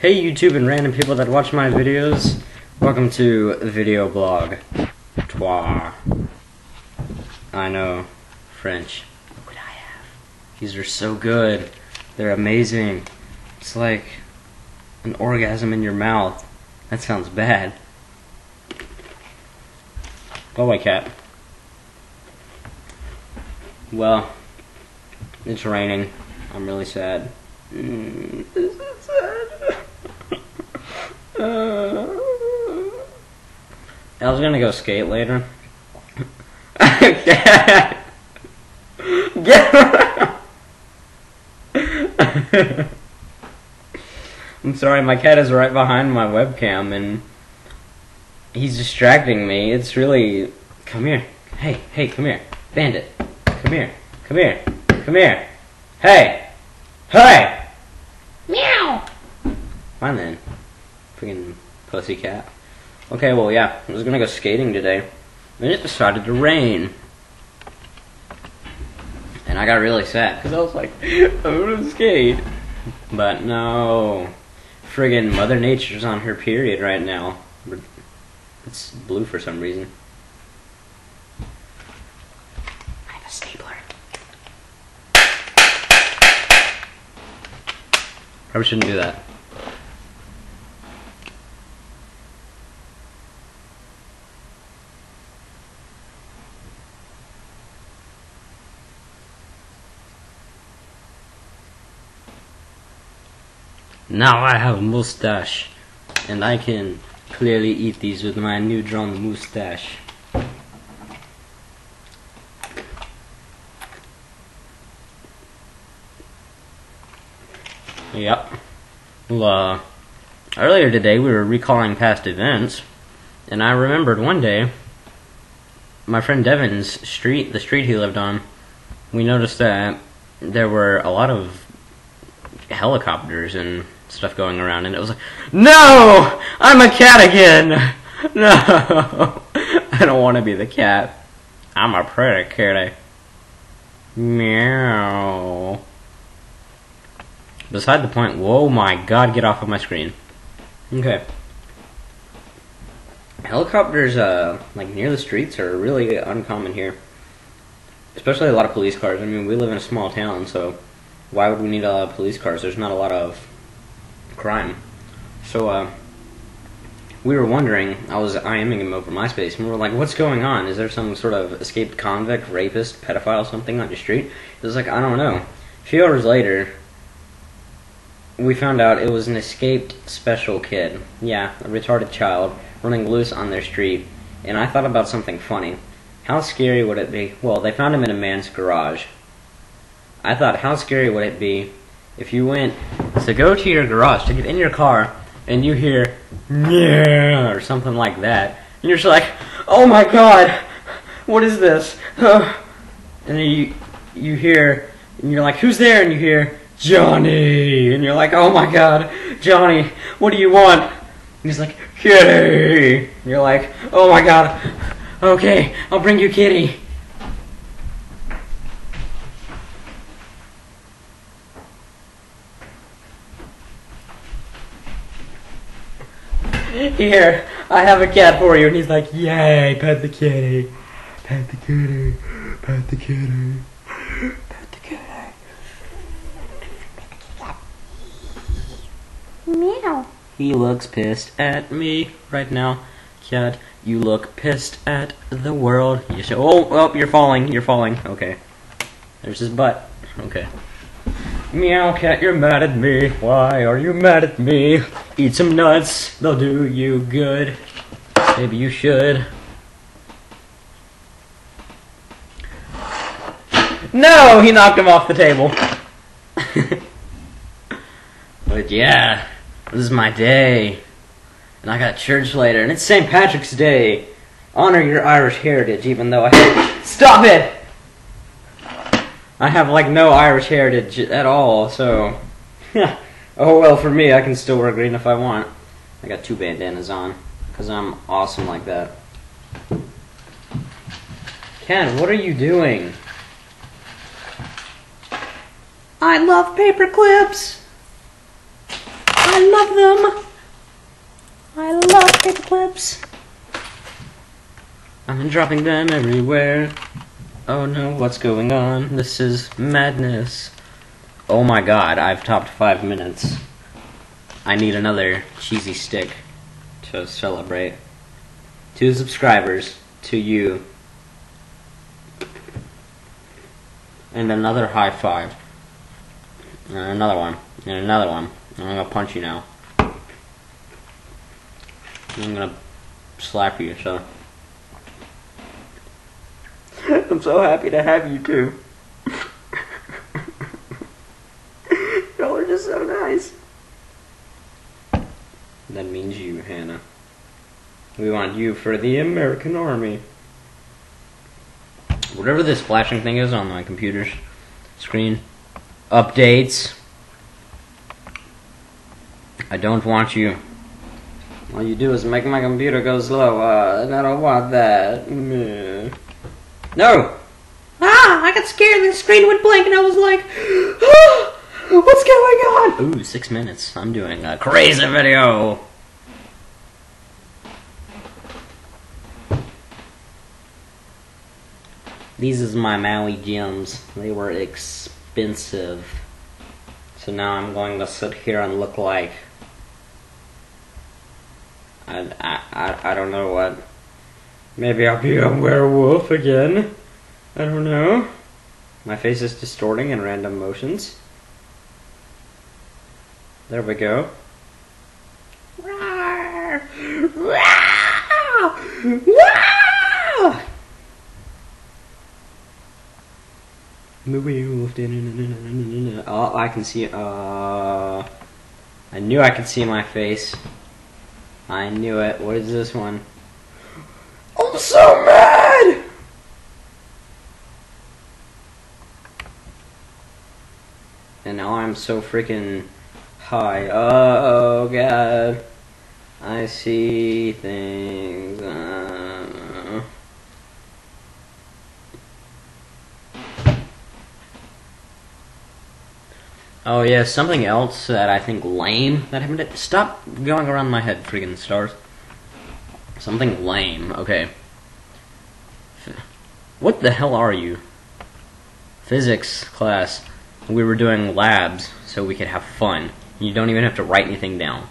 Hey YouTube and random people that watch my videos, welcome to Video Blog. Toi. I know, French. Look what I have. These are so good. They're amazing. It's like an orgasm in your mouth. That sounds bad. Go away, cat. Well, it's raining. I'm really sad. This is sad. I was gonna go skate later. Cat! Get around! I'm sorry, my cat is right behind my webcam and he's distracting me. It's really... Come here. Hey, come here. Bandit. Come here. Come here. Come here. Hey! Hey! Meow! Fine then. Freaking pussycat. Okay, well, yeah. I was gonna go skating today. Then it decided to rain. And I got really sad. Because I was like, I'm gonna skate. But no. Friggin' Mother Nature's on her period right now. It's blue for some reason. I have a stapler. Probably shouldn't do that. Now I have a mustache, and I can clearly eat these with my new drawn mustache. Yep. Well, earlier today we were recalling past events, and I remembered one day, my friend Devin's street, the street he lived on, we noticed that there were a lot of helicopters and stuff going around, and it was like, no! I'm a cat again! No! I don't want to be the cat. I'm a pretty kitty. Meow. Beside the point, whoa my god, get off of my screen. Okay. Helicopters, like near the streets are really uncommon here. Especially a lot of police cars. I mean, we live in a small town, so why would we need a lot of police cars? There's not a lot of crime. So, we were wondering, I was IMing him over MySpace, and we were like, what's going on? Is there some sort of escaped convict, rapist, pedophile, something on your street? It was like, I don't know. A few hours later, we found out it was an escaped special kid. Yeah, a retarded child running loose on their street. And I thought about something funny. How scary would it be? Well, they found him in a man's garage. I thought, how scary would it be if you went to go to your garage, to get in your car, and you hear, yeah, or something like that, and you're just like, oh my god, what is this? And then you hear, and you're like, who's there? And you hear, Johnny! And you're like, oh my god, Johnny, what do you want? And he's like, Kitty! And you're like, oh my god, okay, I'll bring you Kitty. Here, I have a cat for you. And he's like, yay, pet the kitty. Pet the kitty. Pet the kitty. Pet the kitty. Meow. He looks pissed at me right now. Cat, you look pissed at the world. You should. Oh, you're falling. You're falling. Okay. There's his butt. Okay. Meow, cat, you're mad at me. Why are you mad at me? Eat some nuts. They'll do you good. Maybe you should. No! He knocked him off the table. But yeah, this is my day. And I got church later. And it's St. Patrick's Day. Honor your Irish heritage, even though I... Stop it! I have, like, no Irish heritage at all, so... Oh, well, for me, I can still wear green if I want. I got 2 bandanas on, because I'm awesome like that. Ken, what are you doing? I love paper clips! I love love them. I love paper clips. I'm dropping them everywhere. Oh no, what's going on? This is madness. Oh my god, I've topped 5 minutes. I need another cheesy stick to celebrate. 2 subscribers to you. And another high five. And another one. And another one. I'm gonna punch you now. I'm gonna slap you, so. I'm so happy to have you too. Y'all are just so nice. That means you, Hannah. We want you for the American Army. Whatever this flashing thing is on my computer's screen. Updates. I don't want you. All you do is make my computer go slow, and I don't want that. No! Ah! I got scared, the screen went blank, and I was like, ah, what's going on? Ooh, 6 minutes. I'm doing a crazy video. These is my Maui gems. They were expensive. So now I'm going to sit here and look like I don't know what. Maybe I'll be a werewolf again. I don't know. My face is distorting in random motions. There we go. Rawr! Rawr! Rawr! The werewolf. Oh, I can see. I knew I could see my face. I knew it. What is this one? I'm so mad! And now I'm so freaking high. Oh god. I see things. Oh yeah, something else that I think lame that happened. Stop going around my head, freaking stars. Something lame. Okay. What the hell are you? Physics class. We were doing labs so we could have fun. You don't even have to write anything down.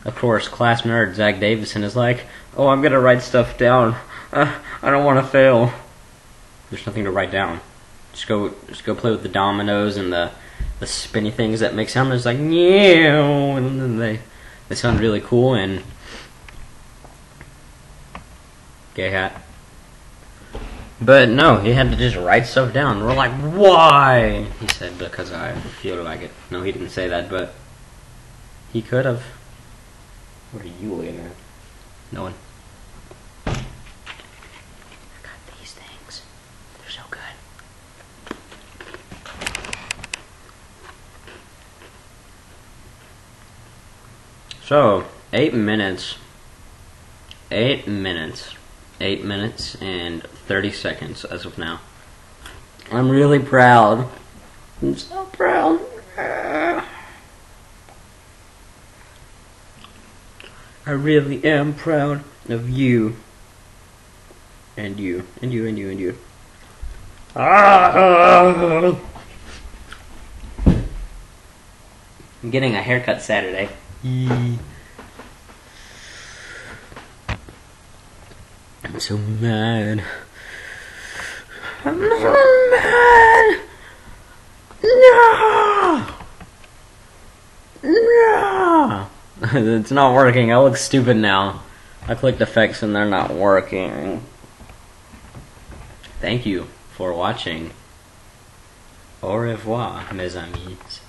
Of course, class nerd Zach Davison is like, "Oh, I'm gonna write stuff down. I don't want to fail." There's nothing to write down. Just go play with the dominoes and the spinny things that make sound. It's like, yeah, and then they sound really cool. And gay hat. But no, he had to just write stuff down. We're like, why? He said, because I feel like it. No, he didn't say that, but he could have. What are you looking at? No one. I got these things. They're so good. So, 8 minutes. 8 minutes. 8 minutes and 30 seconds as of now. I'm really proud. I'm so proud. I really am proud of you. And you. And you, and you, and you. I'm getting a haircut Saturday. I'm so mad. I'm so mad. No! No! It's not working. I look stupid now. I clicked effects and they're not working. Thank you for watching. Au revoir, mes amis.